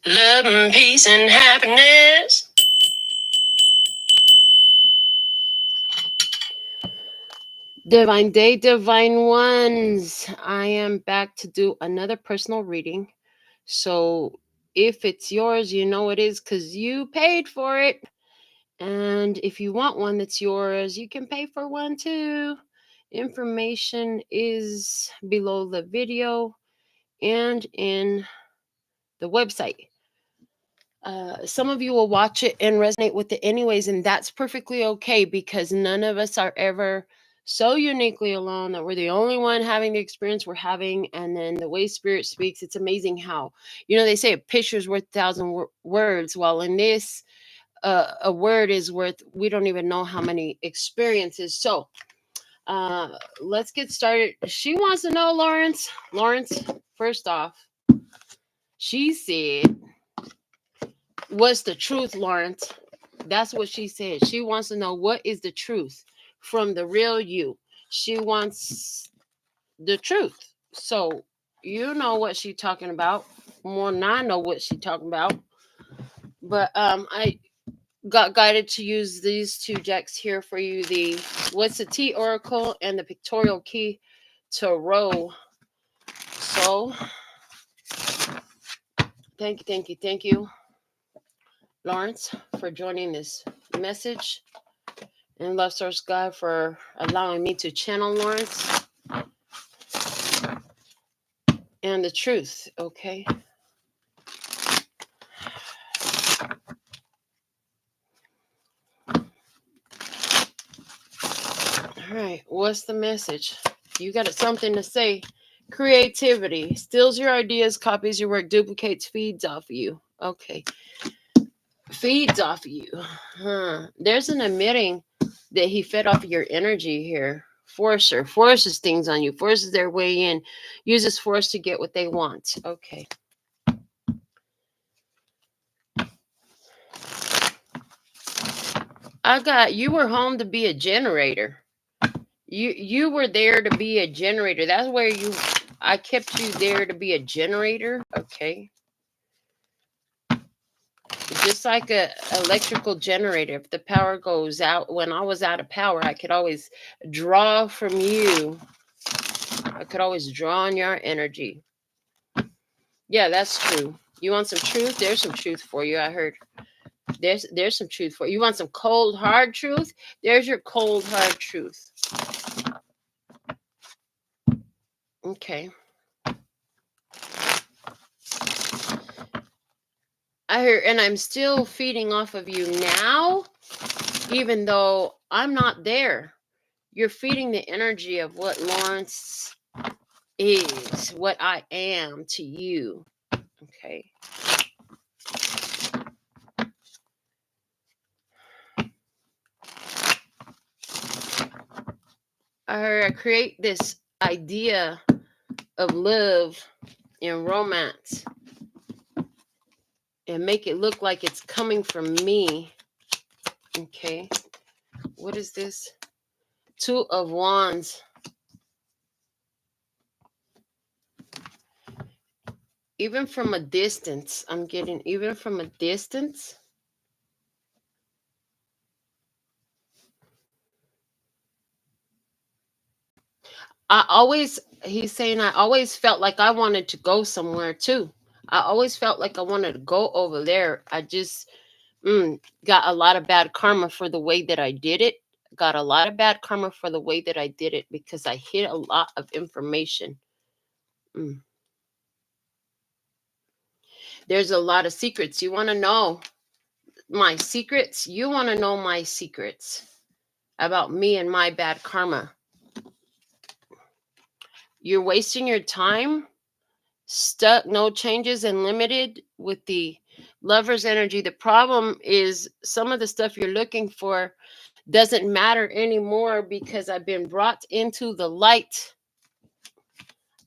Love and peace and happiness. Divine day, divine ones. I am back to do another personal reading. So if it's yours, you know it is because you paid for it. And if you want one that's yours, you can pay for one too. Information is below the video and in the website. Some of you will watch it and resonate with it anyways, and that's perfectly okay because none of us are ever so uniquely alone that we're the only one having the experience we're having. And then the way spirit speaks, it's amazing how, they say a picture's worth 1,000 words. While in this, a word is worth, we don't even know how many experiences. So let's get started. She wants to know, Lawrence, first off, she said, what's the truth, Lawrence? That's what she said. She wants to know what is the truth from the real you. She wants the truth. So you know what she's talking about more than I know what she's talking about. But I got guided to use these two decks here for you. The What's the T Oracle and the Pictorial Key Tarot. So thank you, Lawrence, for joining this message. And love source God for allowing me to channel Lawrence and the truth. Okay. All right. What's the message? You got something to say. Creativity steals your ideas, copies your work, duplicates, feeds off of you. Okay. Feeds off of you. There's an admitting that he fed off of your energy here. Forces things on you, forces their way in, uses force to get what they want. Okay. You were home to be a generator. You were there to be a generator. That's where I kept you there to be a generator. Okay. Just like a electrical generator. If the power goes out, when I was out of power, I could always draw from you. I could always draw on your energy. Yeah, that's true. You want some truth? There's some truth for you. I heard. There's some truth for you. You want some cold, hard truth? There's your cold, hard truth. Okay. I heard, and I'm still feeding off of you now, even though I'm not there. You're feeding the energy of what Lawrence is, what I am to you. Okay. I create this idea of love and romance and make it look like it's coming from me. Okay. What is this? Two of Wands. Even from a distance, I'm getting even from a distance. He's saying I always felt like I wanted to go somewhere too. I always felt like I wanted to go over there. I just got a lot of bad karma for the way that I did it. Got a lot of bad karma for the way that I did it because I hid a lot of information. There's a lot of secrets. You want to know my secrets? You want to know my secrets about me and my bad karma. You're wasting your time, stuck, no changes, and limited with the Lover's energy. The problem is some of the stuff you're looking for doesn't matter anymore because I've been brought into the light,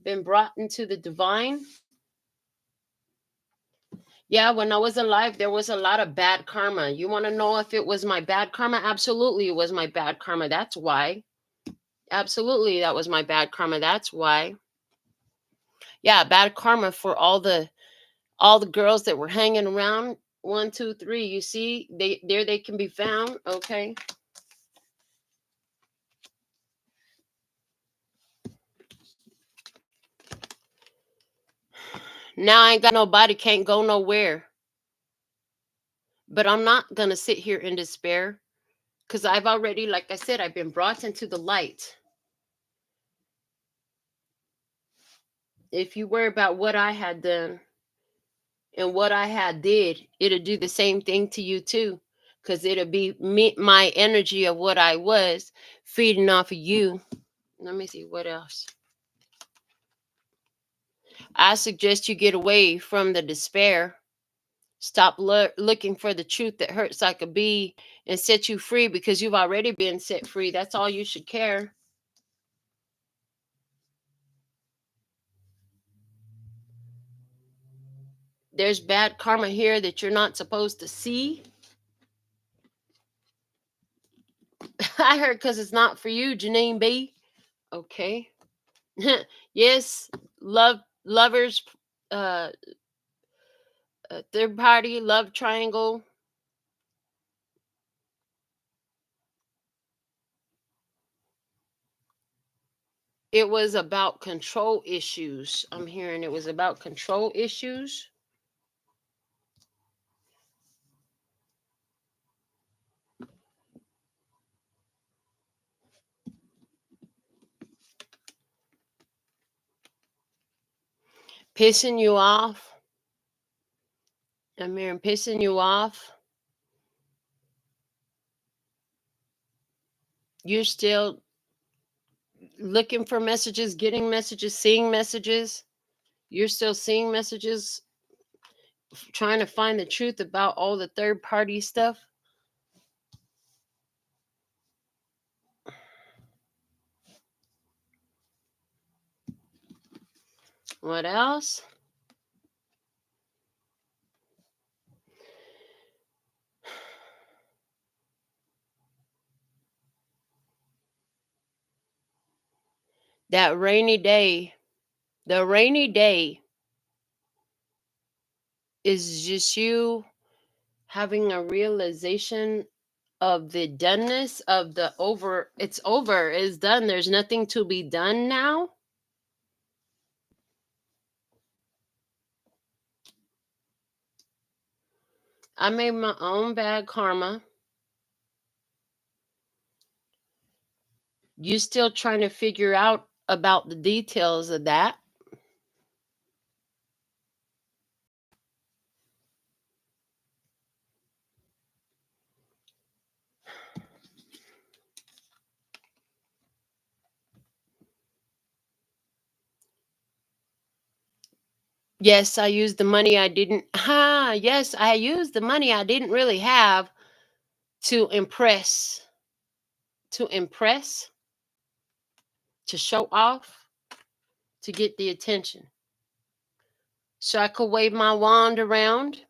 been brought into the divine. Yeah, when I was alive, there was a lot of bad karma. You want to know if it was my bad karma? Absolutely, it was my bad karma. That's why. Absolutely, that was my bad karma. That's why. Yeah, bad karma for all the All the girls that were hanging around, 1, 2, 3, you see, they can be found. Okay. Now I ain't got nobody, can't go nowhere. But I'm not going to sit here in despair because I've already, like I said, I've been brought into the light. If you worry about what I had done and what I had did, it'll do the same thing to you too. Because it'll be me, my energy of what I was feeding off of you. Let me see what else. I suggest you get away from the despair. Stop looking for the truth that hurts like a bee and set you free because you've already been set free. That's all you should care. There's bad karma here that you're not supposed to see. I heard because it's not for you, Janine B. Okay. Yes, lovers, uh, third party, love triangle. It was about control issues. I'm hearing it was about control issues. Pissing you off. I'm hearing pissing you off. You're still looking for messages, getting messages, seeing messages. You're still seeing messages, trying to find the truth about all the third party stuff. What else? That rainy day, the rainy day is just you having a realization of the doneness of the over. It's over, it's done. There's nothing to be done now. I made my own bad karma. You still trying to figure out about the details of that. Yes, I used the money I didn't. Yes, I used the money I didn't really have to impress, to impress, to show off, to get the attention. So I could wave my wand around,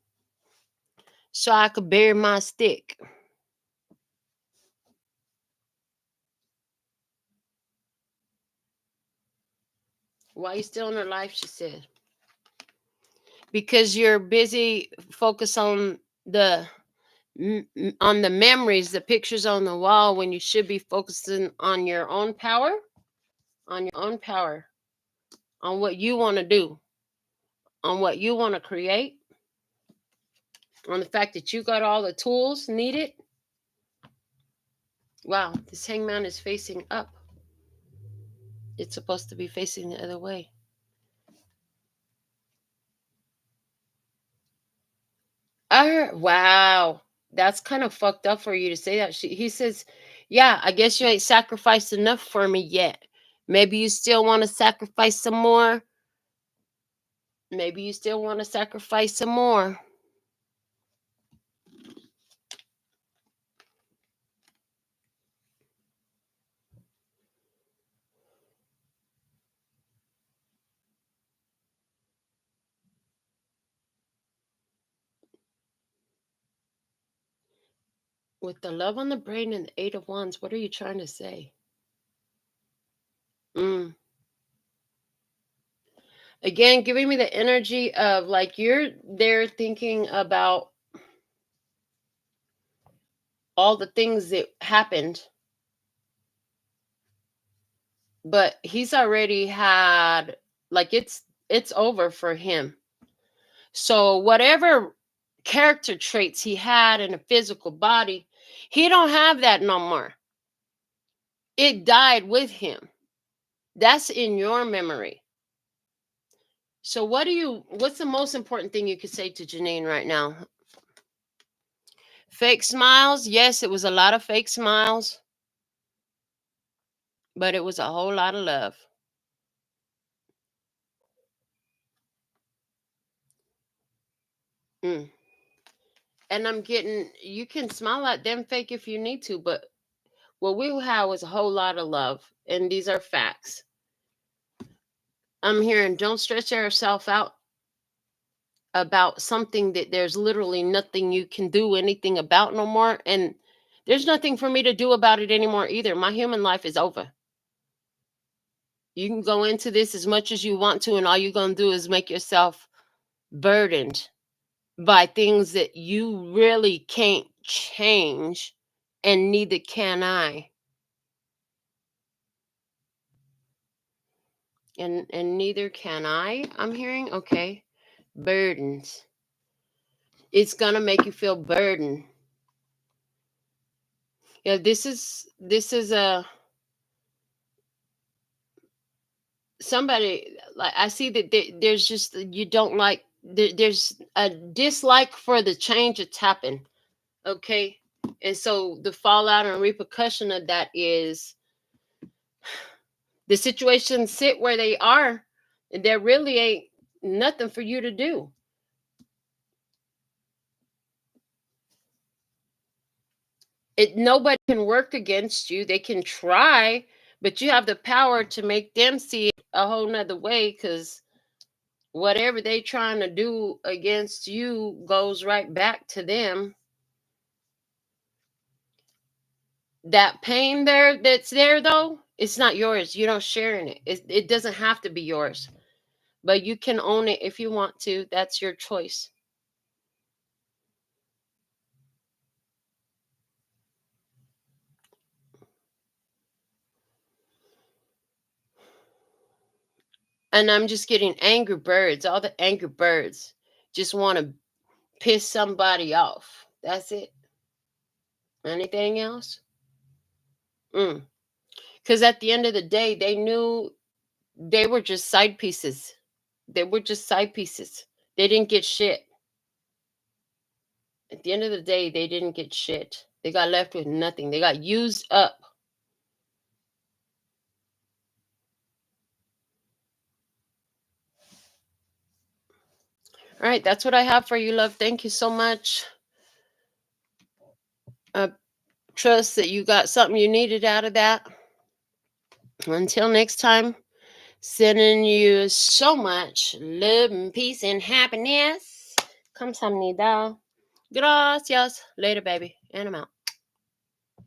so I could bury my stick. Why you still in her life? She said. Because you're busy focus on the memories, the pictures on the wall, when you should be focusing on your own power, on your own power, on what you want to do, on what you want to create, on the fact that you got all the tools needed. Wow, this hangman is facing up. It's supposed to be facing the other way. Wow. That's kind of fucked up for you to say that. He says, yeah, I guess you ain't sacrificed enough for me yet. Maybe you still want to sacrifice some more. Maybe you still want to sacrifice some more. With the love on the brain and the 8 of Wands, what are you trying to say? Mm. Again, giving me the energy of like you're there thinking about all the things that happened, but he's already had, like, it's over for him. So whatever character traits he had in a physical body, he don't have that no more. It died with him. That's in your memory. So what's the most important thing you could say to Janine right now? Fake smiles? Yes, it was a lot of fake smiles, but it was a whole lot of love. Mm. And I'm getting, you can smile at them fake if you need to, but what we have was a whole lot of love. And these are facts. I'm hearing don't stress yourself out about something that there's literally nothing you can do anything about no more. And there's nothing for me to do about it anymore either. My human life is over. You can go into this as much as you want to, and all you're going to do is make yourself burdened by things that you really can't change, and neither can I. And neither can I. I'm hearing, okay. Burdens. It's going to make you feel burdened. Yeah, this is a somebody, like, I see that there's just, you don't like, there's a dislike for the change that's happened. Okay. And so the fallout and repercussion of that is the situations sit where they are, and there really ain't nothing for you to do. Nobody can work against you. They can try, but you have the power to make them see it a whole nother way, because whatever they trying to do against you goes right back to them. That pain there that's there though, it's not yours. You don't share in it. It doesn't have to be yours, but you can own it if you want to. That's your choice. And I'm just getting angry birds. All the angry birds just want to piss somebody off. That's it. Anything else? Because at the end of the day, they knew they were just side pieces. They were just side pieces. They didn't get shit. At the end of the day, they didn't get shit. They got left with nothing. They got used up. All right, that's what I have for you, love. Thank you so much. I trust that you got something you needed out of that. Until next time, sending you so much love and peace and happiness. Kamsahamnida. Gracias. Later, baby. And I'm out.